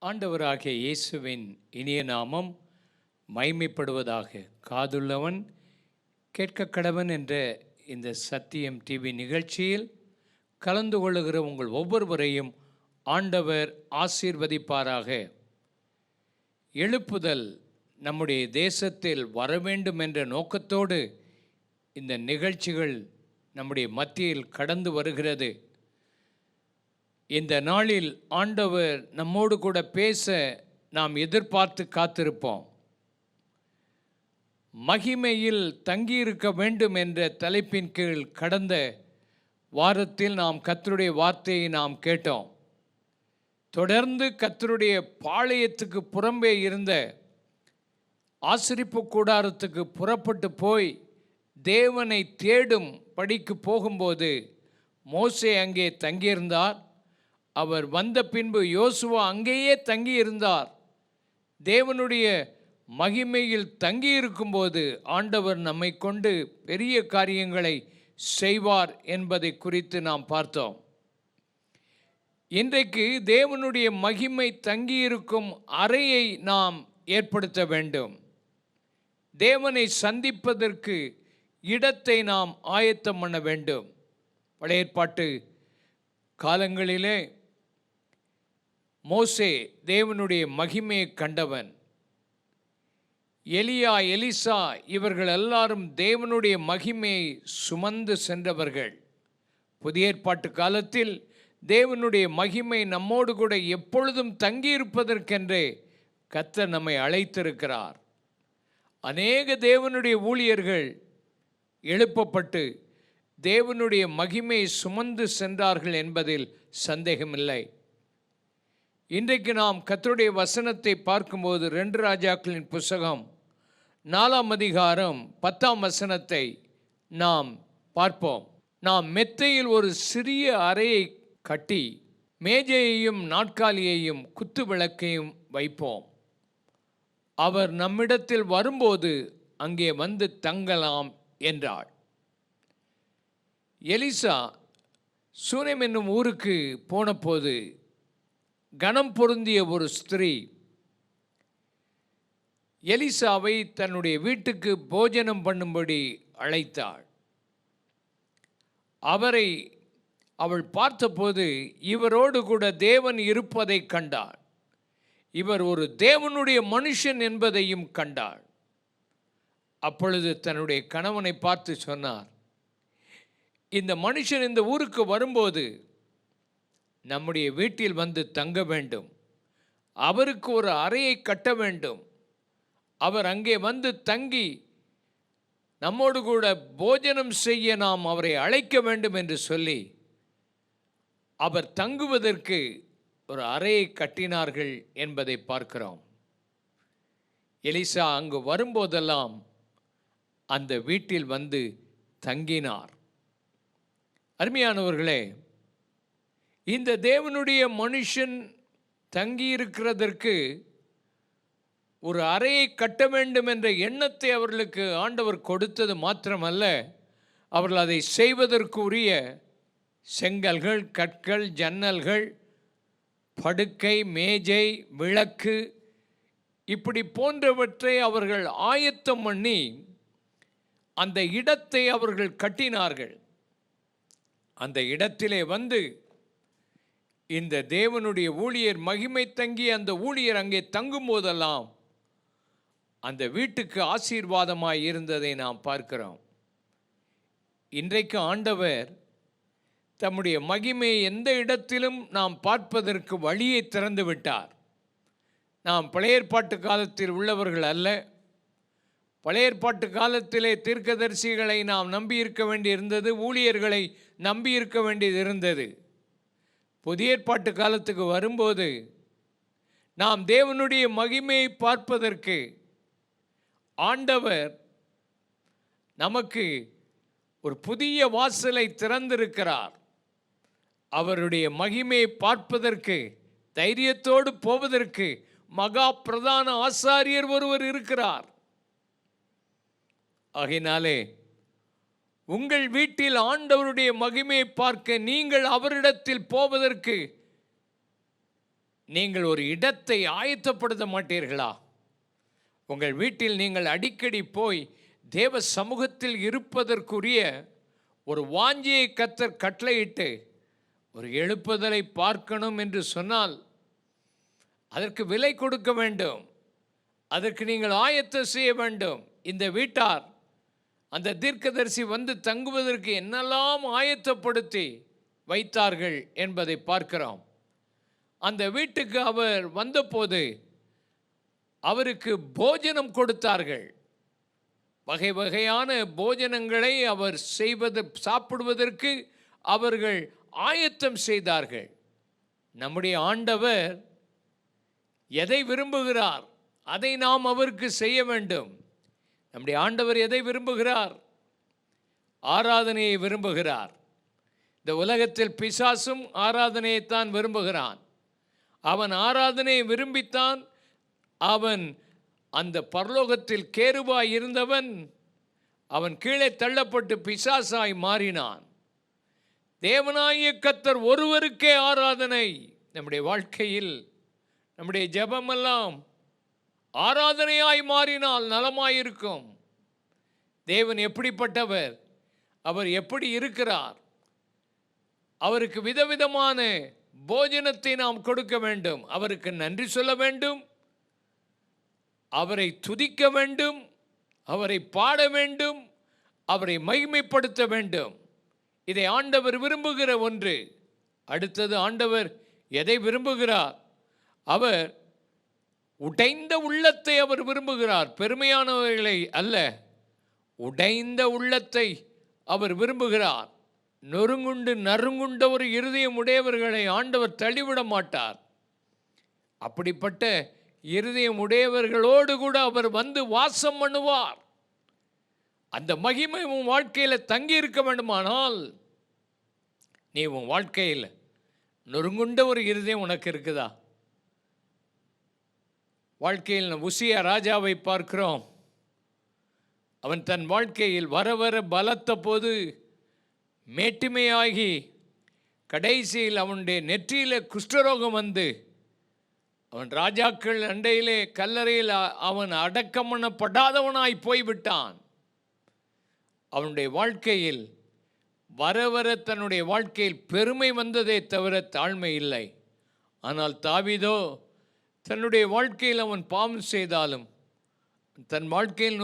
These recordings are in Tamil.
ஆண்டவராகிய இயேசுவின் இனிய நாமம் மைமைப்படுவதாக. காதுள்ளவன் கேட்க கடவன் என்ற இந்த சத்தியம் டிவி நிகழ்ச்சியில் கலந்து கொள்ளுகிற உங்கள் ஒவ்வொருவரையும் ஆண்டவர் ஆசீர்வதிப்பாராக. எழுப்புதல் நம்முடைய தேசத்தில் வர வேண்டும் என்ற நோக்கத்தோடு இந்த நிகழ்ச்சிகள் நம்முடைய மத்தியில் கடந்து வருகிறது. இந்த நாளில் ஆண்டவர் நம்மோடு கூட பேச நாம் எதிர்பார்த்து காத்திருப்போம். மகிமையில் தங்கியிருக்க வேண்டும் என்ற தலைப்பின் கீழ் கடந்த வாரத்தில் நாம் கர்த்தருடைய வார்த்தையை நாம் கேட்டோம். தொடர்ந்து கர்த்தருடைய பாளையத்துக்கு புறம்பே இருந்த ஆசரிப்பு கூடாரத்துக்கு புறப்பட்டு போய் தேவனை தேடும் படிக்கு போகும்போது மோசே அங்கே தங்கியிருந்தார். அவர் வந்த பின்பு யோசுவா அங்கேயே தங்கியிருந்தார். தேவனுடைய மகிமையில் தங்கியிருக்கும்போது ஆண்டவர் நம்மை கொண்டு பெரிய காரியங்களை செய்வார் என்பதை குறித்து நாம் பார்த்தோம். இன்றைக்கு தேவனுடைய மகிமை தங்கியிருக்கும் அறையை நாம் ஏற்படுத்த வேண்டும். தேவனை சந்திப்பதற்கு இடத்தை நாம் ஆயத்தம் பண்ண வேண்டும். பழைய ஏற்பாட்டு காலங்களிலே மோசே தேவனுடைய மகிமையை கண்டவன். எலியா, எலிசா இவர்கள் எல்லாரும் தேவனுடைய மகிமையை சுமந்து சென்றவர்கள். புதிய ஏற்பாட்டு காலத்தில் தேவனுடைய மகிமை நம்மோடு கூட எப்பொழுதும் தங்கியிருப்பதற்கென்றே கர்த்தர் நம்மை அழைத்திருக்கிறார். அநேக தேவனுடைய ஊழியர்கள் எழுப்பப்பட்டு தேவனுடைய மகிமையை சுமந்து சென்றார்கள் என்பதில் சந்தேகமில்லை. இன்றைக்கு நாம் கர்த்தருடைய வசனத்தை பார்க்கும்போது 2 ராஜாக்களின் புஸ்தகம் 4ஆம் அதிகாரம் 10ஆம் வசனத்தை நாம் பார்ப்போம். நாம் மெத்தையில் ஒரு சிறிய அறையை கட்டி மேஜையையும் நாற்காலியையும் குத்து விளக்கையும் வைப்போம். அவர் நம்மிடத்தில் வரும்போது அங்கே வந்து தங்கலாம் என்றாள். எலிசா சூனேம் என்னும் ஊருக்கு போனபோது கனம் பொருந்திய ஒரு ஸ்திரீ எலிசாவை தன்னுடைய வீட்டுக்கு போஜனம் பண்ணும்படி அழைத்தாள். அவரை அவள் பார்த்தபோது இவரோடு கூட தேவன் இருப்பதை கண்டாள். இவர் ஒரு தேவனுடைய மனுஷன் என்பதையும் கண்டாள். அப்பொழுது தன்னுடைய கணவனை பார்த்து சொன்னார், இந்த மனுஷன் இந்த ஊருக்கு வரும்போது நம்முடைய வீட்டில் வந்து தங்க வேண்டும். அவருக்கு ஒரு அறையை கட்ட வேண்டும். அவர் அங்கே வந்து தங்கி நம்மோடு கூட போஜனம் செய்ய நாம் அவரை அழைக்க வேண்டும் என்று சொல்லி அவர் தங்குவதற்கு ஒரு அறையை கட்டினார்கள் என்பதை பார்க்கிறோம். எலிசா அங்கு வரும்போதெல்லாம் அந்த வீட்டில் வந்து தங்கினார். அருமையானவர்களே, இந்த தேவனுடைய மனுஷன் தங்கியிருக்கிறதற்கு ஒரு அறையை கட்ட வேண்டும் என்ற எண்ணத்தை அவர்களுக்கு ஆண்டவர் கொடுத்தது மாத்திரமல்ல, அவர்கள் அதை செய்வதற்குரிய செங்கல்கள், கற்கள், ஜன்னல்கள், படுக்கை, மேஜை, விளக்கு இப்படி போன்றவற்றை அவர்கள் ஆயத்தம் பண்ணி அந்த இடத்தை அவர்கள் கட்டினார்கள். அந்த இடத்திலே வந்து இந்த தேவனுடைய ஊழியர் மகிமை தங்கி அந்த ஊழியர் அங்கே தங்கும் போதெல்லாம் அந்த வீட்டுக்கு ஆசீர்வாதமாய் இருந்ததை நாம் பார்க்கிறோம். இன்றைக்கு ஆண்டவர் தம்முடைய மகிமையை எந்த இடத்திலும் நாம் பார்ப்பதற்கு வழியை திறந்து விட்டார். நாம் பழைய ஏற்பாட்டு காலத்தில் உள்ளவர்கள் அல்ல. பழைய ஏற்பாட்டு காலத்திலே தீர்க்கதரிசிகளை நாம் நம்பியிருக்க வேண்டியிருந்தது, ஊழியர்களை நம்பியிருக்க வேண்டியது இருந்தது. புதிய ஏற்பாட்டு காலத்துக்கு வரும்போது நாம் தேவனுடைய மகிமையை பார்ப்பதற்கு ஆண்டவர் நமக்கு ஒரு புதிய வாசலை திறந்திருக்கிறார். அவருடைய மகிமையை பார்ப்பதற்கு, தைரியத்தோடு போவதற்கு மகா பிரதான ஆசாரியர் ஒருவர் இருக்கிறார். ஆகையினாலே உங்கள் வீட்டில் ஆண்டவருடைய மகிமையை பார்க்க நீங்கள் அவரிடத்தில் போவதற்கு நீங்கள் ஒரு இடத்தை ஆயத்தப்படுத்த மாட்டீர்களா? உங்கள் வீட்டில் நீங்கள் அடிக்கடி போய் தேவ சமூகத்தில் இருப்பதற்குரிய ஒரு வாஞ்சியை கர்த்தர் கட்டளையிட்டு ஒரு எழுப்புதலை பார்க்கணும் என்று சொன்னால் அதற்கு விலை கொடுக்க வேண்டும். அதற்கு நீங்கள் ஆயத்தம் செய்ய வேண்டும். இந்த வீட்டார் அந்த தீர்க்கதரிசி வந்து தங்குவதற்கு என்னெல்லாம் ஆயத்தப்படுத்தி வைத்தார்கள் என்பதை பார்க்கிறோம். அந்த வீட்டுக்கு அவர் வந்தபோது அவருக்கு போஜனம் கொடுத்தார்கள். வகை வகையான போஜனங்களை அவர் சாப்பிடுவதற்கு அவர்கள் ஆயத்தம் செய்தார்கள். நம்முடைய ஆண்டவர் எதை விரும்புகிறார் அதை நாம் அவருக்கு செய்ய வேண்டும். நம்முடைய ஆண்டவர் எதை விரும்புகிறார்? ஆராதனையை விரும்புகிறார். இந்த உலகத்தில் பிசாசும் ஆராதனையைத்தான் விரும்புகிறான். அவன் ஆராதனையை விரும்பித்தான் அவன் அந்த பரலோகத்தில் கேருபாய் இருந்தவன் அவன் கீழே தள்ளப்பட்டு பிசாசாய் மாறினான். தேவனாகிய கர்த்தர் ஒருவருக்கே ஆராதனை. நம்முடைய வாழ்க்கையில் நம்முடைய ஜெபமெல்லாம் ஆராதனையாய் மாறினால் நலமாயிருக்கும். தேவன் எப்படிப்பட்டவர்? அவர் எப்படி இருக்கிறார்? அவருக்கு விதவிதமான போஜனத்தை நாம் கொடுக்க வேண்டும். அவருக்கு நன்றி சொல்ல வேண்டும், அவரை துதிக்க வேண்டும், அவரை பாட வேண்டும், அவரை மகிமைப்படுத்த வேண்டும். இதை ஆண்டவர் விரும்புகிற ஒன்று. அடுத்தது ஆண்டவர் எதை விரும்புகிறார்? அவர் உடைந்த உள்ளத்தை அவர் விரும்புகிறார். பெருமையானவர்களை அல்ல, உடைந்த உள்ளத்தை அவர் விரும்புகிறார். நொறுங்குண்டு நறுங்குண்ட ஒரு இருதயம் உடையவர்களை ஆண்டவர் தள்ளிவிட மாட்டார். அப்படிப்பட்ட இருதயம் உடையவர்களோடு கூட அவர் வந்து வாசம் பண்ணுவார். அந்த மகிமை உன் வாழ்க்கையில் தங்கி இருக்க வேண்டுமானால் நீ உன் வாழ்க்கையில் நொறுங்குண்ட ஒரு இருதயம் உனக்கு இருக்குதா? வாழ்க்கையில் உசியா ராஜாவை பார்க்கிறோம். அவன் தன் வாழ்க்கையில் வர வர பலத்த போது மேட்டுமையாகி கடைசியில் அவனுடைய நெற்றியில் குஷ்டரோகம் வந்து அவன் ராஜாக்கள் அண்டையிலே கல்லறையில் அவன் அடக்கம் பண்ணப்படாதவனாய் போய்விட்டான். அவனுடைய வாழ்க்கையில் வர வர தன்னுடைய வாழ்க்கையில் பெருமை வந்ததே தவிர தாழ்மை இல்லை. ஆனால் தாவீதோ தன்னுடைய வாழ்க்கையில் அவன் பாவம் செய்தாலும் தன் வாழ்க்கையில்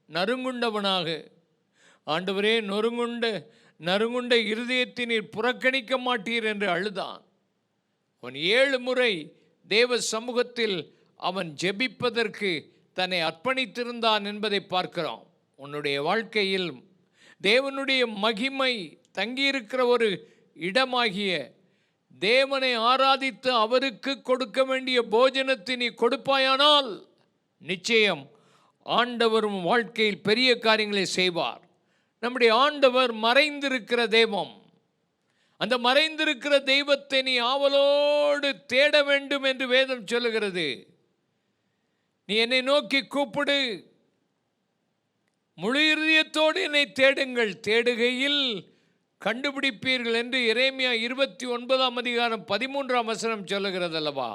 நறுங்குண்டவனாக ஆண்டவரே நறுங்குண்ட இருதயத்தை நீர் புறக்கணிக்க மாட்டீர் என்று அழுதான். அவன் 7 முறை தேவ சமூகத்தில் அவன் ஜெபிப்பதற்கு தன்னை அர்ப்பணித்திருந்தான் என்பதை பார்க்கிறோம். உன்னுடைய வாழ்க்கையில் தேவனுடைய மகிமை தங்கியிருக்கிற ஒரு இடமாகிய தேவனை ஆராதித்து அவருக்கு கொடுக்க வேண்டிய போஜனத்தை நீ கொடுப்பாயானால் நிச்சயம் ஆண்டவரும் வாழ்க்கையில் பெரிய காரியங்களை செய்வார். நம்முடைய ஆண்டவர் மறைந்திருக்கிற தெய்வம். அந்த மறைந்திருக்கிற தெய்வத்தை நீ ஆவலோடு தேட வேண்டும் என்று வேதம் சொல்லுகிறது. நீ என்னை நோக்கி கூப்பிடு, முழு இருதயத்தோடு என்னை தேடுங்கள், தேடுகையில் கண்டுபிடிப்பீர்கள் என்று எரேமியா 29:13 சொல்லுகிறது அல்லவா?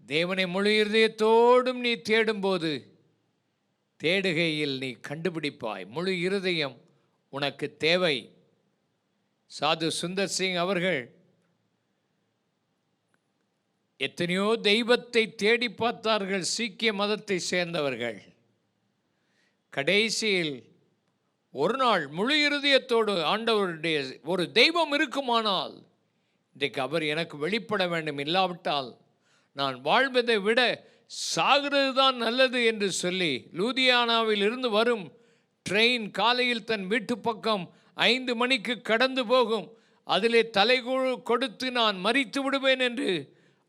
தேவனை முழு இருதயத்தோடும் நீ தேடும்போது தேடுகையில் நீ கண்டுபிடிப்பாய். முழு இருதயம் உனக்கு தேவை. சாது சுந்தர் சிங் அவர்கள் எத்தனையோ தெய்வத்தை தேடி பார்த்தார்கள். சீக்கிய மதத்தை சேர்ந்தவர்கள் கடைசியில் ஒரு நாள் முழு இருதயத்தோடு ஆண்டவருடைய ஒரு தெய்வம் இருக்குமானால் இன்றைக்கு அவர் எனக்கு வெளிப்பட வேண்டும், இல்லாவிட்டால் நான் வாழ்வதை விட சாகிறது தான் நல்லது என்று சொல்லி லூதியானாவில் இருந்து வரும் ட்ரெயின் காலையில் தன் வீட்டு பக்கம் 5 மணிக்கு கடந்து போகும். அதிலே தலை கொடுத்து நான் மரித்து விடுவேன் என்று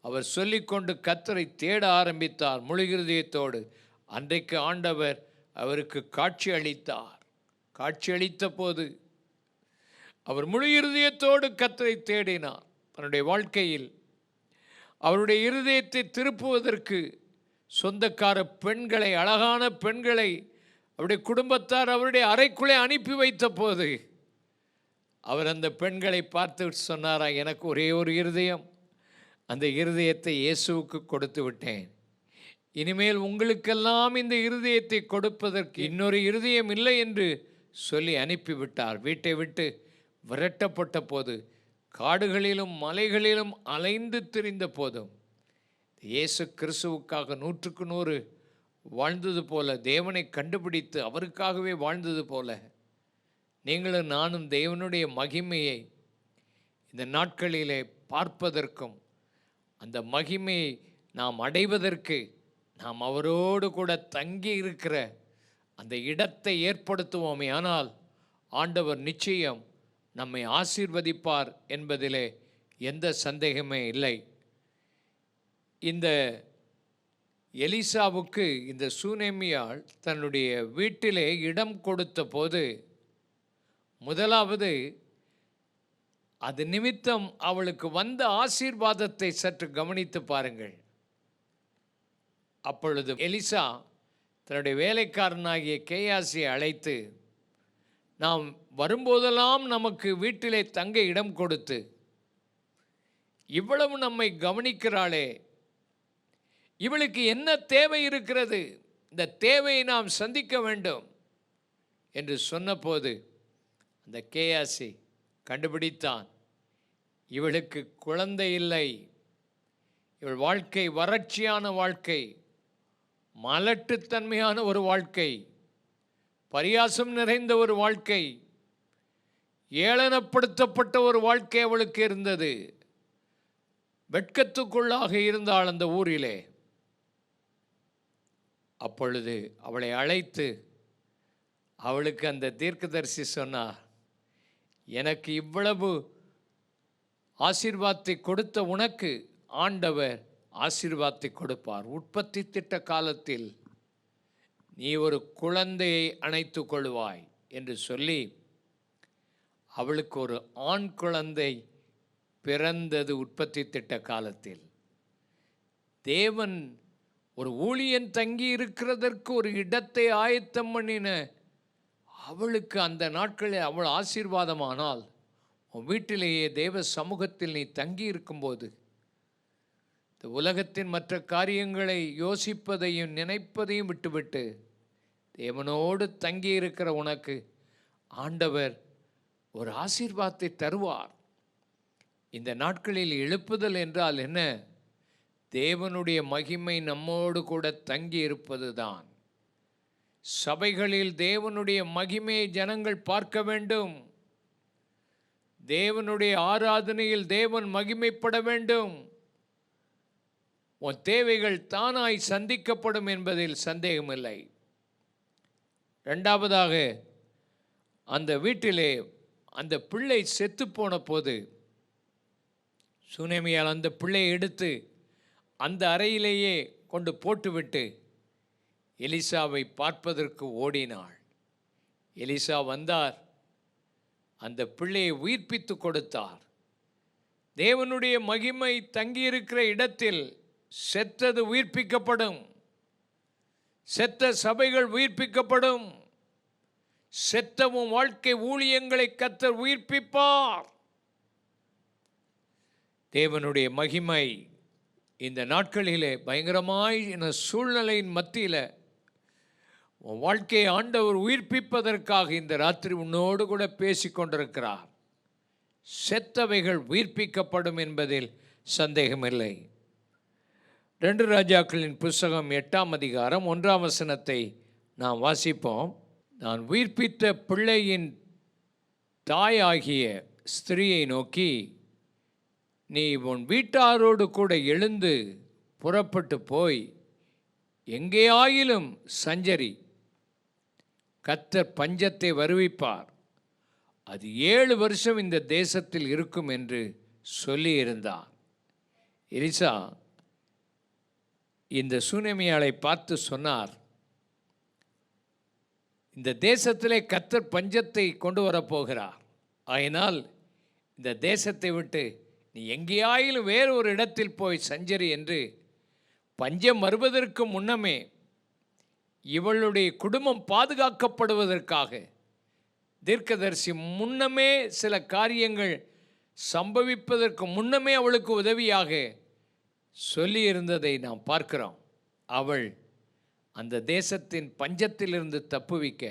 அவர் சொல்லிக்கொண்டு கர்த்தரை தேட ஆரம்பித்தார் முழு இருதயத்தோடு. அன்றைக்கு ஆண்டவர் அவருக்கு காட்சி அளித்தார். காட்சி அளித்த போது அவர் முழு இருதயத்தோடு கர்த்தரை தேடினார். தன்னுடைய வாழ்க்கையில் அவருடைய இருதயத்தை திருப்புவதற்கு சொந்தக்கார பெண்களை, அழகான பெண்களை அவருடைய குடும்பத்தார் அவருடைய அறைக்குள்ளே அனுப்பி வைத்த போது அவர் அந்த பெண்களை பார்த்து சொன்னாரா, எனக்கு ஒரே ஒரு இருதயம், அந்த இருதயத்தை இயேசுவுக்கு கொடுத்து விட்டேன். இனிமேல் உங்களுக்கெல்லாம் இந்த இருதயத்தை கொடுப்பதற்கு இன்னொரு இருதயம் இல்லை என்று சொல்லி அனுப்பிவிட்டார். வீட்டை விட்டு விரட்டப்பட்ட போது, காடுகளிலும் மலைகளிலும் அலைந்து திரிந்த போதும் இயேசு கிறிஸ்துவுக்காக 100க்கு 100 வாழ்ந்தது போல, தேவனை கண்டுபிடித்து அவருக்காகவே வாழ்ந்தது போல, நீங்களும் நானும் தேவனுடைய மகிமையை இந்த நாட்களிலே பார்ப்பதற்கும் அந்த மகிமையை நாம் அடைவதற்கு நாம் அவரோடு கூட தங்கி இருக்கிற அந்த இடத்தை ஏற்படுத்துவோமே. ஆனால் ஆண்டவர் நிச்சயம் நம்மை ஆசீர்வதிப்பார் என்பதிலே எந்த சந்தேகமே இல்லை. இந்த எலிசாவுக்கு இந்த சூனேமியாள் தன்னுடைய வீட்டிலே இடம் கொடுத்த போது, முதலாவது அது நிமித்தம் அவளுக்கு வந்த ஆசீர்வாதத்தை சற்று கவனித்து பாருங்கள். அப்பொழுது எலிசா தன்னுடைய வேலைக்காரனாகிய கேயாசியை அழைத்து, நாம் வரும்போதெல்லாம் நமக்கு வீட்டிலே தங்க இடம் கொடுத்து இவ்வளவு நம்மை கவனிக்கிறாளே, இவளுக்கு என்ன தேவை இருக்கிறது, இந்த தேவையை நாம் சந்திக்க வேண்டும் என்று சொன்னபோது அந்த கேயாசி கண்டுபிடித்தான், இவளுக்கு குழந்தை இல்லை, இவள் வாழ்க்கை வறட்சியான வாழ்க்கை, மலட்டுத்தன்மையான ஒரு வாழ்க்கை, பரியாசம் நிறைந்த ஒரு வாழ்க்கை, ஏளனப்படுத்தப்பட்ட ஒரு வாழ்க்கை அவளுக்கு இருந்தது. வெட்கத்துக்குள்ளாக இருந்தாள் அந்த ஊரிலே. அப்பொழுது அவளை அழைத்து அவளுக்கு அந்த தீர்க்கதரிசி சொன்னார், எனக்கு இவ்வளவு ஆசீர்வாதத்தை கொடுத்த உனக்கு ஆண்டவர் ஆசீர்வாதத்தை கொடுப்பார். உற்பத்தி திட்ட காலத்தில் நீ ஒரு குழந்தையை அணைத்து கொள்வாய் என்று சொல்லி அவளுக்கு ஒரு ஆண் குழந்தை பிறந்தது. உற்பத்தி திட்ட காலத்தில் தேவன் ஒரு ஊழியன் தங்கி இருக்கிறதற்கு ஒரு இடத்தை ஆயத்தம் பண்ணின அவளுக்கு அந்த நாட்களில் அவள் ஆசீர்வாதமானால், உன் வீட்டிலேயே தேவ சமூகத்தில் நீ தங்கி இருக்கும்போது இந்த உலகத்தின் மற்ற காரியங்களை யோசிப்பதையும் நினைப்பதையும் விட்டுவிட்டு தேவனோடு தங்கி இருக்கிற உனக்கு ஆண்டவர் ஒரு ஆசீர்வாதத்தை தருவார். இந்த நாட்களில் எழுப்புதல் என்றால் என்ன? தேவனுடைய மகிமை நம்மோடு கூட தங்கி இருப்பது தான். சபைகளில் தேவனுடைய மகிமையை ஜனங்கள் பார்க்க வேண்டும். தேவனுடைய ஆராதனையில் தேவன் மகிமைப்பட வேண்டும். உன் தேவைகள் தானாய் சந்திக்கப்படும் என்பதில் சந்தேகமில்லை. இரண்டாவதாக, அந்த வீட்டிலே அந்த பிள்ளை செத்து போன போது சூனேமியால் அந்த பிள்ளையை எடுத்து அந்த அறையிலேயே கொண்டு போட்டுவிட்டு எலிசாவை பார்ப்பதற்கு ஓடினாள். எலிசா வந்தார், அந்த பிள்ளையை உயிர்ப்பித்து கொடுத்தார். தேவனுடைய மகிமை தங்கியிருக்கிற இடத்தில் செத்தது உயிர்ப்பிக்கப்படும், செத்த சபைகள் உயிர்ப்பிக்கப்படும், செத்தவும் வாழ்க்கை ஊழியங்களை கர்த்தர் உயிர்ப்பிப்பார். தேவனுடைய மகிமை இந்த நாட்களிலே பயங்கரமாய் சூழ்நிலையின் மத்தியில் உன் வாழ்க்கையை ஆண்டவர் உயிர்ப்பிப்பதற்காக இந்த ராத்திரி உன்னோடு கூட பேசி கொண்டிருக்கிறார். செத்தவைகள் உயிர்ப்பிக்கப்படும் என்பதில் சந்தேகமில்லை. 2 ராஜாக்களின் புஸ்தகம் 8ஆம் அதிகாரம் 1ஆம் வசனத்தை நாம் வாசிப்போம். நான் உயிர்ப்பித்த பிள்ளையின் தாயாகிய ஸ்திரியை நோக்கி, நீ உன் வீட்டாரோடு கூட எழுந்து புறப்பட்டு போய் எங்கேயாயிலும் சஞ்சரி, கர்த்தர் பஞ்சத்தை வருவிப்பார், அது 7 வருஷம் இந்த தேசத்தில் இருக்கும் என்று சொல்லியிருந்தார். எலிசா இந்த சூனேமியாளை பார்த்து சொன்னார், இந்த தேசத்திலே கர்த்தர் பஞ்சத்தை கொண்டு வரப்போகிறார். ஆயினால் இந்த தேசத்தை விட்டு நீ எங்கேயாயிலும் வேறு ஒரு இடத்தில் போய் சஞ்சரி என்று பஞ்சம் வருவதற்கு முன்னமே இவளுடைய குடும்பம் பாதுகாக்கப்படுவதற்காக தீர்க்கதரிசி முன்னமே சில காரியங்கள் சம்பவிப்பதற்கு முன்னமே அவளுக்கு உதவியாக சொல்லியிருந்ததை நாம் பார்க்கிறோம். அவள் அந்த தேசத்தின் பஞ்சத்திலிருந்து தப்புவிக்க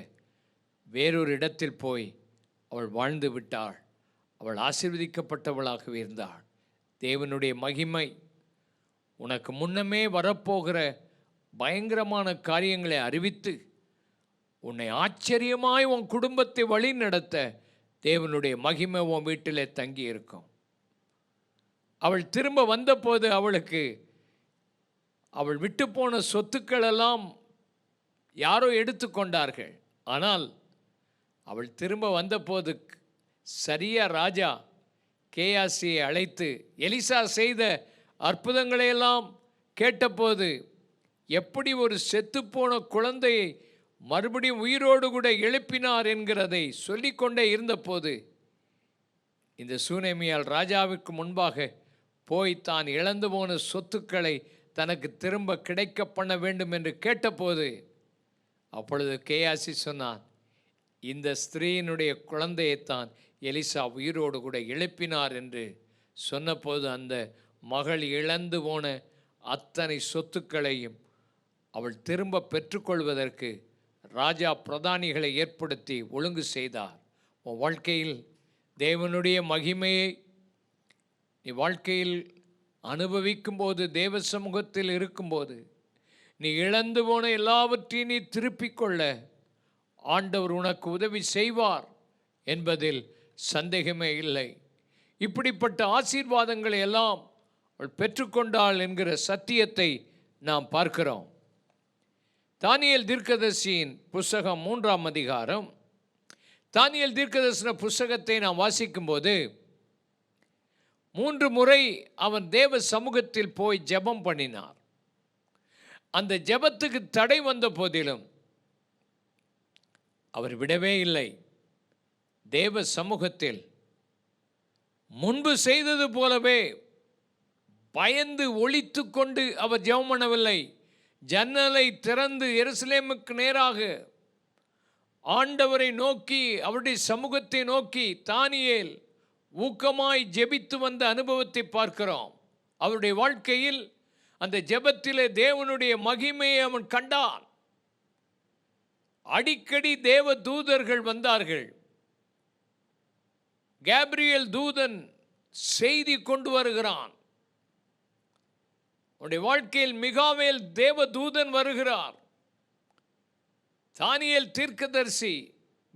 வேறொரு இடத்தில் போய் அவள் வாழ்ந்து விட்டாள். அவள் ஆசீர்வதிக்கப்பட்டவளாகவே இருந்தாள். தேவனுடைய மகிமை உனக்கு முன்னமே வரப்போகிற பயங்கரமான காரியங்களை அறிவித்து உன்னை ஆச்சரியமாய் உன் குடும்பத்தை வழி நடத்த தேவனுடைய மகிமை உன் வீட்டிலே தங்கி இருக்கும். அவள் திரும்ப வந்தபோது அவள் விட்டு போன சொத்துக்கள் எல்லாம் யாரோ எடுத்து கொண்டார்கள். ஆனால் அவள் திரும்ப வந்தபோது சரியா ராஜா கேயாசியை அழைத்து எலிசா செய்த அற்புதங்களையெல்லாம் கேட்டபோது எப்படி ஒரு செத்துப்போன குழந்தையை மறுபடியும் உயிரோடு கூட எழுப்பினார் என்கிறதை சொல்லிக்கொண்டே இருந்தபோது இந்த சூனேமியால் ராஜாவுக்கு முன்பாக போய் தான் இழந்து போன சொத்துக்களை தனக்கு திரும்ப கிடைக்க பண்ண வேண்டும் என்று கேட்டபோது அப்பொழுது கேயாசி சொன்னான், இந்த ஸ்திரீயினுடைய குழந்தையைத்தான் எலிசா உயிரோடு கூட எழுப்பினார் என்று சொன்னபோது அந்த மகள் இழந்து போன அத்தனை சொத்துக்களையும் அவள் திரும்ப பெற்றுக்கொள்வதற்கு ராஜா பிரதானிகளை ஏற்படுத்தி ஒழுங்கு செய்தார். உன் வாழ்க்கையில் தேவனுடைய மகிமையை நீ வாழ்க்கையில் அனுபவிக்கும்போது, தேவ சமூகத்தில் இருக்கும்போது, நீ இழந்து போன எல்லாவற்றையும் நீ திருப்பிக் கொள்ள ஆண்டவர் உனக்கு உதவி செய்வார் என்பதில் சந்தேகமே இல்லை. இப்படிப்பட்ட ஆசீர்வாதங்களை எல்லாம் அவள் பெற்றுக்கொண்டாள் என்கிற சத்தியத்தை நாம் பார்க்கிறோம். தானியேல் தீர்க்கதரிசியின் புஸ்தகம் 3ஆம் அதிகாரம். தானியேல் தீர்க்கதரிசன புஸ்தகத்தை நாம் வாசிக்கும்போது 3 முறை அவன் தேவ சமூகத்தில் போய் ஜெபம் பண்ணினார். அந்த ஜெபத்துக்கு தடை வந்த போதிலும் அவர் விடவே இல்லை. தேவ சமூகத்தில் முன்பு செய்தது போலவே பயந்து ஒளித்து கொண்டு அவர் ஜெபம் பண்ணவில்லை. ஜன்னலை திறந்து எருசலேமுக்கு நேராக ஆண்டவரை நோக்கி, அவருடைய சமூகத்தை நோக்கி தானியேல் ஊக்கமாய் ஜெபித்து வந்த அனுபவத்தை பார்க்கிறோம். அவருடைய வாழ்க்கையில் அந்த ஜெபத்திலே தேவனுடைய மகிமையை அவன் கண்டான். அடிக்கடி தேவ தூதர்கள் வந்தார்கள். கேப்ரியேல் தூதன் செய்தி கொண்டு வருகிறான். அவருடைய வாழ்க்கையில் மிகாவேல் தேவ தூதன் வருகிறார். தானியேல் தீர்க்கதரிசி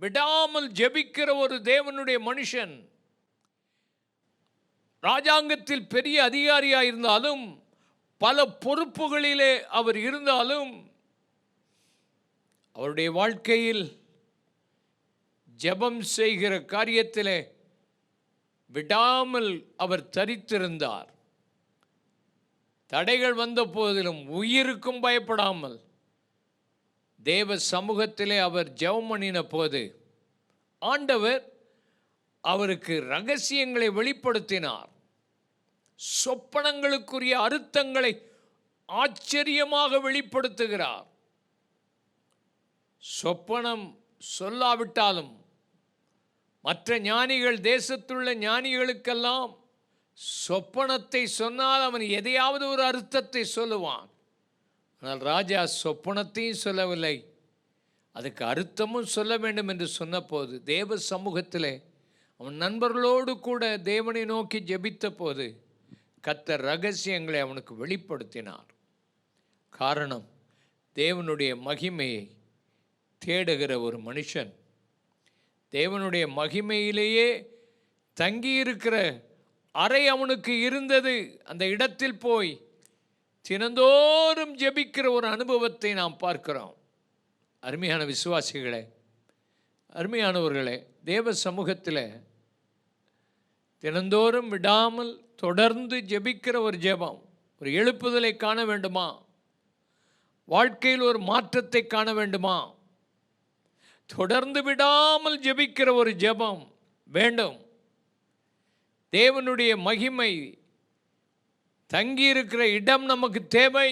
விடாமல் ஜெபிக்கிற ஒரு தேவனுடைய மனுஷன். ராஜாங்கத்தில் பெரிய அதிகாரியாக இருந்தாலும், பல பொறுப்புகளிலே அவர் இருந்தாலும், அவருடைய வாழ்க்கையில் ஜெபம் செய்கிற காரியத்திலே விடாமல் அவர் தரித்திருந்தார். தடைகள் வந்த போதிலும் உயிருக்கும் பயப்படாமல் தேவ சமூகத்திலே அவர் ஜெபம் பண்ணின போது ஆண்டவர் அவருக்கு ரகசியங்களை வெளிப்படுத்தினார். சொப்பனங்களுக்குரிய அர்த்தங்களை ஆச்சரியமாக வெளிப்படுத்துகிறார். சொப்பனம் சொல்லாவிட்டாலும் மற்ற ஞானிகள், தேசத்துள்ள ஞானிகளுக்கெல்லாம் சொப்பனத்தை சொன்னால் அவன் எதையாவது ஒரு அர்த்தத்தை சொல்லுவான். ஆனால் ராஜா சொப்பனத்தையும் சொல்லவில்லை, அதுக்கு அர்த்தமும் சொல்ல வேண்டும் என்று சொன்னபோது தேவ சமூகத்திலே அவன் நண்பர்களோடு கூட தேவனை நோக்கி ஜெபித்த போது கர்த்தர் ரகசியங்களை அவனுக்கு வெளிப்படுத்தினார். காரணம், தேவனுடைய மகிமையை தேடுகிற ஒரு மனுஷன், தேவனுடைய மகிமையிலேயே தங்கியிருக்கிற அறை அவனுக்கு இருந்தது. அந்த இடத்தில் போய் தினந்தோறும் ஜெபிக்கிற ஒரு அனுபவத்தை நாம் பார்க்கிறோம். அருமையான விசுவாசிகளே, அருமையானவர்களே, தேவ சமூகத்தில் தினந்தோறும் விடாமல் தொடர்ந்து ஜெபிக்கிற ஒரு ஜெபம், ஒரு எழுப்புதலை காண வேண்டுமா? வாழ்க்கையில் ஒரு மாற்றத்தை காண வேண்டுமா? தொடர்ந்து விடாமல் ஜெபிக்கிற ஒரு ஜெபம் வேண்டும். தேவனுடைய மகிமை தங்கியிருக்கிற இடம் நமக்கு தேவை.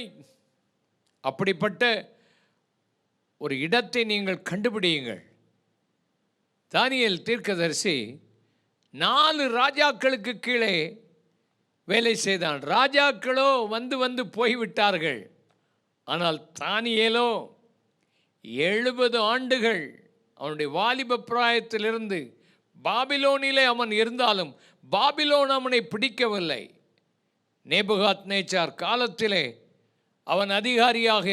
அப்படிப்பட்ட ஒரு இடத்தை நீங்கள் கண்டுபிடியுங்கள். தானியேல் தீர்க்கதரிசி 4 ராஜாக்களுக்கு கீழே வேலை செய்தான். ராஜாக்களோ வந்து வந்து போய்விட்டார்கள். ஆனால் தானியேலோ 70 ஆண்டுகள் அவனுடைய வாலிப பிராயத்திலிருந்து பாபிலோனிலே அவன் இருந்தாலும் பாபிலோன் அவனை பிடிக்கவில்லை. நேபுகாத்நேச்சார் காலத்திலே அவன் அதிகாரியாக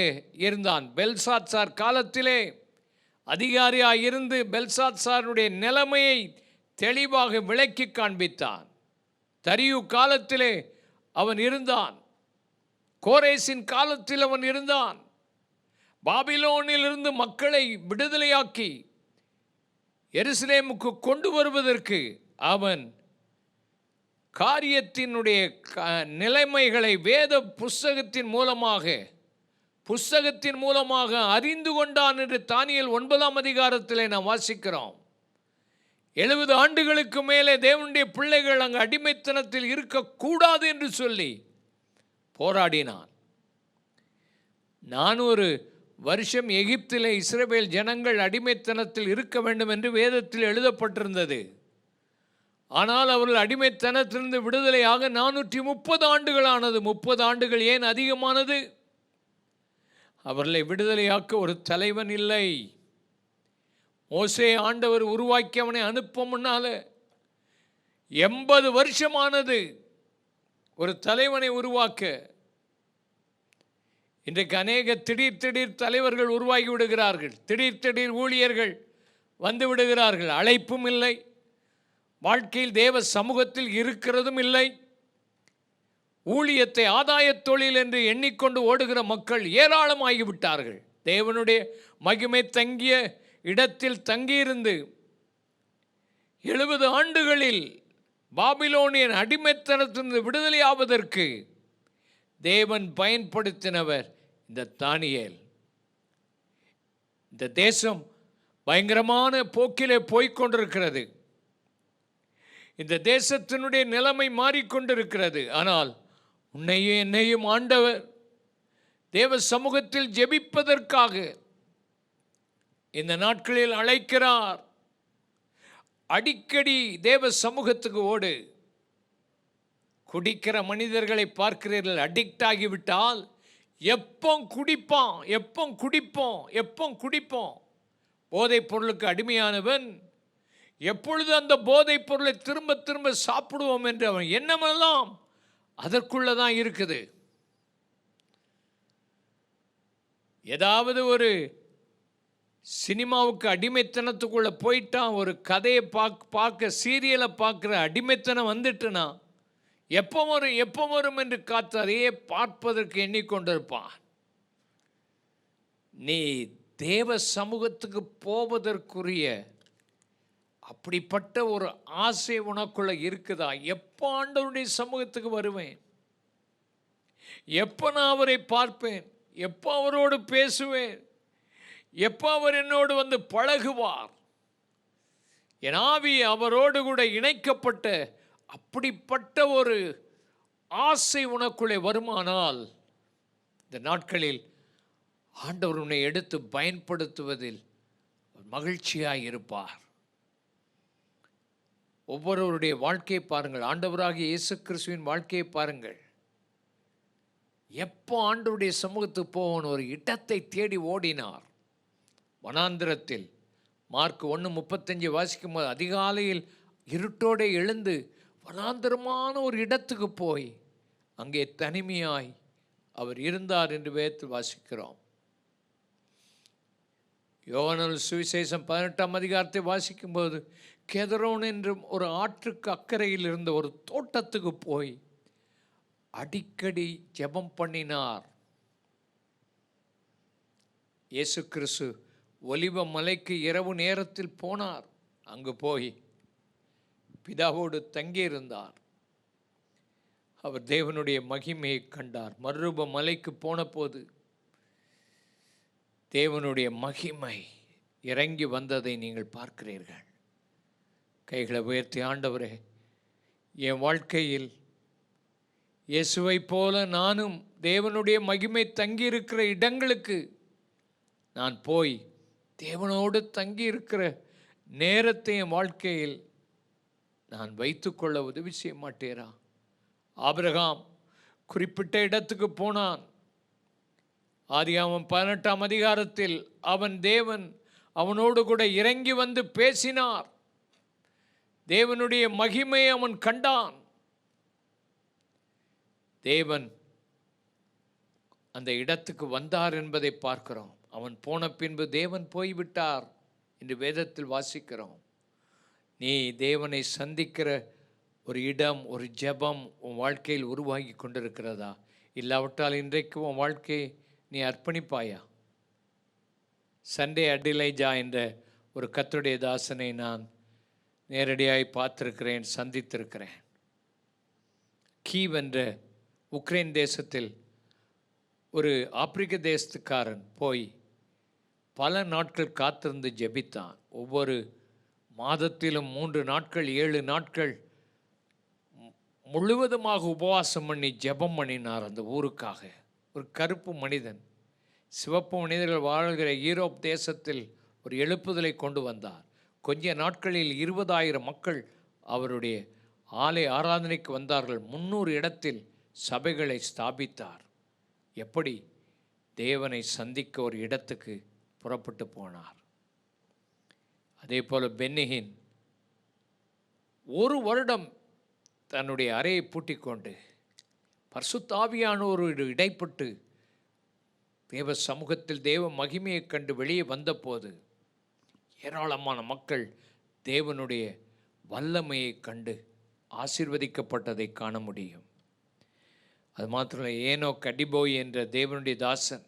இருந்தான். பெல்சாத்சார் காலத்திலே அதிகாரியாக இருந்து பெல்சாத்சாருடைய நிலைமையை தெளிவாக விளக்கி காண்பித்தான். தரியு காலத்திலே அவன் இருந்தான். கோரேசின் காலத்தில் அவன் இருந்தான். பாபிலோனிலிருந்து மக்களை விடுதலையாக்கி எருசலேமுக்கு கொண்டு வருவதற்கு அவன் காரியத்தினுடைய நிலைமைகளை வேத புஸ்தகத்தின் மூலமாக அறிந்து கொண்டான் என்று தானியேல் 9ஆம் அதிகாரத்தில் நாம் வாசிக்கிறோம். 70 ஆண்டுகளுக்கு மேலே தேவனுடைய பிள்ளைகள் அங்கு அடிமைத்தனத்தில் இருக்கக்கூடாது என்று சொல்லி போராடினான். 400 வருஷம் எகிப்திலே இஸ்ரவேல் ஜனங்கள் அடிமைத்தனத்தில் இருக்க வேண்டும் என்று வேதத்தில் எழுதப்பட்டிருந்தது. ஆனால் அவர்கள் அடிமைத்தனத்திலிருந்து விடுதலையாக 430 ஆண்டுகள் ஆனது. 30 ஆண்டுகள் ஏன் அதிகமானது? அவர்களை விடுதலையாக்க ஒரு தலைவன் இல்லை. மோசே ஆண்டவர் உருவாக்கி அவனை அனுப்ப முன்னால 80 வருஷமானது ஒரு தலைவனை உருவாக்க. இன்றைக்கு அநேக திடீர் தலைவர்கள் உருவாகி விடுகிறார்கள். திடீர் ஊழியர்கள் வந்து விடுகிறார்கள். அழைப்பும் இல்லை, வாழ்க்கையில் தேவ சமூகத்தில் இருக்கிறதும் இல்லை. ஊழியத்தை ஆதாய தொழில் என்று எண்ணிக்கொண்டு ஓடுகிற மக்கள் ஏராளமாகிவிட்டார்கள். தேவனுடைய மகிமை தங்கிய இடத்தில் தங்கியிருந்து 70 ஆண்டுகளில் பாபிலோனியன் அடிமைத்தனத்திலிருந்து விடுதலையாவதற்கு தேவன் பயன்படுத்தினவர் இந்த தானியேல். இந்த தேசம் பயங்கரமான போக்கிலே போய்கொண்டிருக்கிறது. இந்த தேசத்தினுடைய நிலைமை மாறிக்கொண்டிருக்கிறது. ஆனால் உன்னையும் என்னையும் ஆண்டவர் தேவ சமூகத்தில் ஜெபிப்பதற்காக இந்த நாட்களில் அழைக்கிறார். அடிக்கடி தேவ சமூகத்துக்கு ஓடு. குடிக்கிற மனிதர்களை பார்க்கிறீர்கள், அடிக்ட் ஆகிவிட்டால் எப்போ குடிப்போம். போதைப் பொருளுக்கு அடிமையானவன் எப்பொழுது அந்த போதைப் பொருளை திரும்ப சாப்பிடுவோம் என்று அவன் எண்ணமெல்லாம் அதற்குள்ளதான் இருக்குது. ஏதாவது ஒரு சினிமாவுக்கு அடிமைத்தனத்துக்குள்ளே போயிட்டான், ஒரு கதையை பார்க்க சீரியலை பார்க்குற அடிமைத்தனம் வந்துட்டுனா எப்போ வரும் என்று காத்து அதையே பார்ப்பதற்கு எண்ணிக்கொண்டிருப்பான். நீ தேவ சமூகத்துக்கு போவதற்குரிய அப்படிப்பட்ட ஒரு ஆசை உனக்குள்ள இருக்குதா? எப்போ ஆண்டவருடைய சமூகத்துக்கு வருவேன், எப்போ நான் அவரை பார்ப்பேன், எப்போ அவரோடு பேசுவேன், எப்போ அவர் என்னோடு வந்து பழகுவார், என் ஆவி அவரோடு கூட இணைக்கப்பட்ட அப்படிப்பட்ட ஒரு ஆசை உனக்குள்ளே வருமானால் இந்த நாட்களில் ஆண்டவர் உன்னை எடுத்து பயன்படுத்துவதில் மகிழ்ச்சியாக இருப்பார். ஒவ்வொருவருடைய வாழ்க்கையை பாருங்கள். ஆண்டவராகிய இயேசு கிறிஸ்துவின் வாழ்க்கையை பாருங்கள். எப்போ ஆண்டவருடைய சமூகத்துக்கு போவன் ஒரு இடத்தை தேடி ஓடினார். வனாந்திரத்தில் மார்க் 1:35 வாசிக்கும் போது அதிகாலையில் இருட்டோடு எழுந்து வனாந்திரமான ஒரு இடத்துக்கு போய் அங்கே தனிமையாய் அவர் இருந்தார் என்று வேதத்தில் வாசிக்கிறோம். யோவான் சுவிசேஷம் 18ஆம் அதிகாரத்தை வாசிக்கும்போது கெதரோன் என்ற ஒரு ஆற்றுக்கு அக்கறையில் இருந்த ஒரு தோட்டத்துக்கு போய் அடிக்கடி ஜெபம் பண்ணினார். இயேசு கிறிஸ்து ஒலிவ மலைக்கு இரவு நேரத்தில் போனார். அங்கு போய் பிதாவோடு தங்கியிருந்தார். அவர் தேவனுடைய மகிமையை கண்டார். மறுரூப மலைக்கு போன போது தேவனுடைய மகிமை இறங்கி வந்ததை நீங்கள் பார்க்கிறீர்கள். கைகளை உயர்த்தி, ஆண்டவரே, என் வாழ்க்கையில் இயேசுவை போல நானும் தேவனுடைய மகிமை தங்கியிருக்கிற இடங்களுக்கு நான் போய் தேவனோடு தங்கியிருக்கிற நேரத்தை என் வாழ்க்கையில் நான் வைத்துக்கொள்ள உதவி செய்ய மாட்டேரா? ஆபிரகாம் குறிப்பிட்ட இடத்துக்கு போனான். ஆதியாகமம் 18ஆம் அதிகாரத்தில் தேவன் அவனோடு கூட இறங்கி வந்து பேசினார். தேவனுடைய மகிமையை அவன் கண்டான். தேவன் அந்த இடத்துக்கு வந்தார் என்பதை பார்க்கிறோம். அவன் போன பின்பு தேவன் போய்விட்டார் என்று வேதத்தில் வாசிக்கிறோம். நீ தேவனை சந்திக்கிற ஒரு இடம், ஒரு ஜெபம் உன் வாழ்க்கையில் உருவாகி கொண்டிருக்கிறதா? இல்லாவிட்டால் இன்றைக்கு உன் வாழ்க்கையை நீ அர்ப்பணிப்பாயா? சண்டே அடிலைஜா என்ற ஒரு கர்த்தருடைய தாசனை நான் நேரடியாய் பார்த்திருக்கிறேன், சந்தித்திருக்கிறேன். கீவ் என்ற உக்ரைன் தேசத்தில் ஒரு ஆப்பிரிக்க தேசத்துக்காரன் போய் பல நாட்கள் காத்திருந்து ஜெபித்தான். ஒவ்வொரு மாதத்திலும் 3 நாட்கள் 7 நாட்கள் முழுவதுமாக உபவாசம் பண்ணி ஜெபம் பண்ணினார் அந்த ஊருக்காக. ஒரு கருப்பு மனிதன், சிவப்பு மனிதர்கள் வாழ்கிற யூரோப் தேசத்தில் ஒரு எழுப்புதலை கொண்டு வந்தார். கொஞ்ச நாட்களில் 20,000 மக்கள் அவருடைய ஆலய ஆராதனைக்கு வந்தார்கள். 300 இடத்தில் சபைகளை ஸ்தாபித்தார். எப்படி தேவனை சந்திக்க ஒரு இடத்துக்கு புறப்பட்டு போனார். அதே போல் பென்னிஹின் 1 வருடம் தன்னுடைய அறையை பூட்டிக் கொண்டு பரிசுத்த ஆவியானோரோடு இடைப்பட்டு தேவ சமூகத்தில் தேவ மகிமையை கண்டு வெளியே வந்தபோது ஏராளமான மக்கள் தேவனுடைய வல்லமையை கண்டு ஆசீர்வதிக்கப்பட்டதை காண முடியும். அது மாத்திரம் ஏனோக் அடிபோய் என்ற தேவனுடைய தாசன்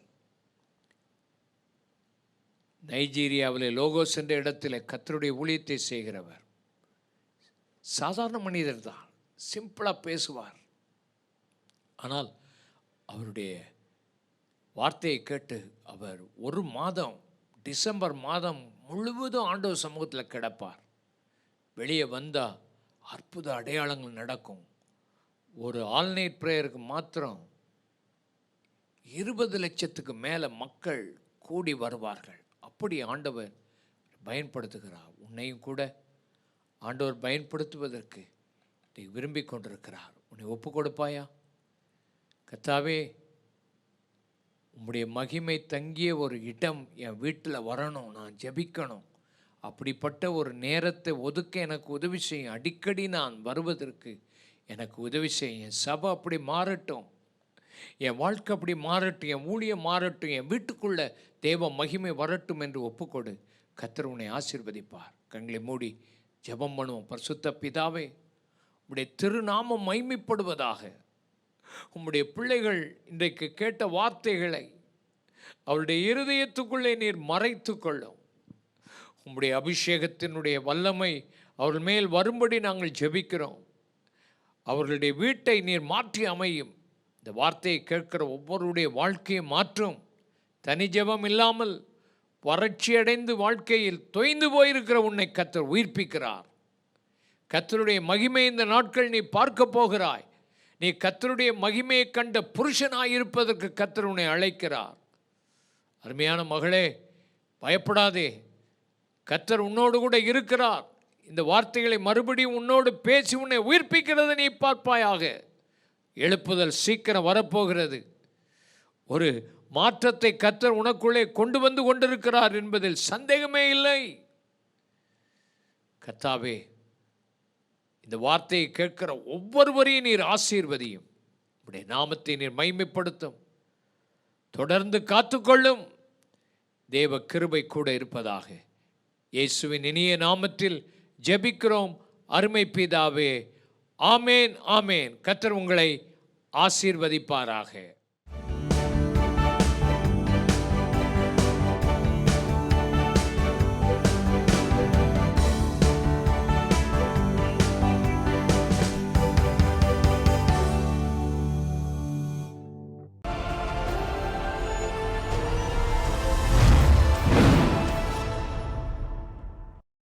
நைஜீரியாவில் லோகோஸ் என்ற இடத்தில் கர்த்தருடைய ஊழியத்தை செய்கிறவர். சாதாரண மனிதர் தான், சிம்பிளாக பேசுவார். ஆனால் அவருடைய வார்த்தையை கேட்டு அவர் 1 மாதம், டிசம்பர் மாதம் முழுவதும் ஆண்டவர் சமூகத்தில் கிடப்பார். வெளியே வந்தால் அற்புத அடையாளங்கள் நடக்கும். ஒரு ஆல் நைட் ப்ரேயருக்கு மாத்திரம் 20 லட்சத்துக்கு மேலே மக்கள் கூடி வருவார்கள். அப்படி ஆண்டவர் பயன்படுத்துகிறார். உன்னையும் கூட ஆண்டவர் பயன்படுத்துவதற்கு விரும்பி கொண்டிருக்கிறார். உன்னை ஒப்பு கொடுப்பாயா? கர்த்தாவே, உம்முடைய மகிமை தங்கிய ஒரு இடம் என் வீட்டில் வரணும், நான் ஜெபிக்கணும். அப்படிப்பட்ட ஒரு நேரத்தை ஒதுக்க எனக்கு உதவி செய்யும். அடிக்கடி நான் வருவதற்கு எனக்கு உதவி செய்யும். என் சபை அப்படி மாறட்டும், என் வாழ்க்கை அப்படி மாறட்டும், என் ஊழியம் மாறட்டும், என் வீட்டுக்குள்ளே தேவ மகிமை வரட்டும் என்று ஒப்புக்கொடு. கர்த்தர் உன்னை ஆசீர்வதிப்பார். கண்களை மூடி ஜெபம் பண்ணுவோம். பரிசுத்த பிதாவே, உம்முடைய திருநாமம் மகிமைப்படுவதாக. உம்முடைய பிள்ளைகள் இன்றைக்கு கேட்ட வார்த்தைகளை அவருடைய இருதயத்துக்குள்ளே நீர் மறைத்து கொள்ளும். உம்முடைய அபிஷேகத்தினுடைய வல்லமை அவர்கள் மேல் வரும்படி நாங்கள் ஜெபிக்கிறோம். அவர்களுடைய வீட்டை நீர் மாற்றி அமையும். இந்த வார்த்தையை கேட்கிற ஒவ்வொருடைய வாழ்க்கையை மாற்றும். தனி ஜெபம் இல்லாமல் வறட்சி அடைந்து வாழ்க்கையில் தொய்ந்து போயிருக்கிற உன்னை கர்த்தர் உயிர்ப்பிக்கிறார். கர்த்தருடைய மகிமை இந்த நாட்கள் நீ பார்க்க போகிறாய். நீ கர்த்தருடைய மகிமையை கண்ட புருஷனாயிருப்பதற்கு கர்த்தர் உன்னை அழைக்கிறார். அருமையான மகளே, பயப்படாதே, கர்த்தர் உன்னோடு கூட இருக்கிறார். இந்த வார்த்தைகளை மறுபடியும் உன்னோடு பேசி உன்னை உயிர்ப்பிக்கிறதை நீ பார்ப்பாயாக. எழுப்புதல் சீக்கிரம் வரப்போகிறது. ஒரு மாற்றத்தை கர்த்தர் உனக்குள்ளே கொண்டு வந்து கொண்டிருக்கிறார் என்பதில் சந்தேகமே இல்லை. கர்த்தாவே, இந்த வார்த்தையை கேட்கிற ஒவ்வொருவரையும் நீர் ஆசீர்வதியும். உடைய நாமத்தை நீர் மகிமைப்படுத்தும். தொடர்ந்து காத்துக்கொள்ளும். தேவ கிருபை கூட இருப்பதாக. இயேசுவின் இனிய நாமத்தில் ஜெபிக்கிறோம் அருமை பிதாவே. ஆமேன், ஆமேன். கர்த்தர் உங்களை ஆசீர்வதிப்பாராக.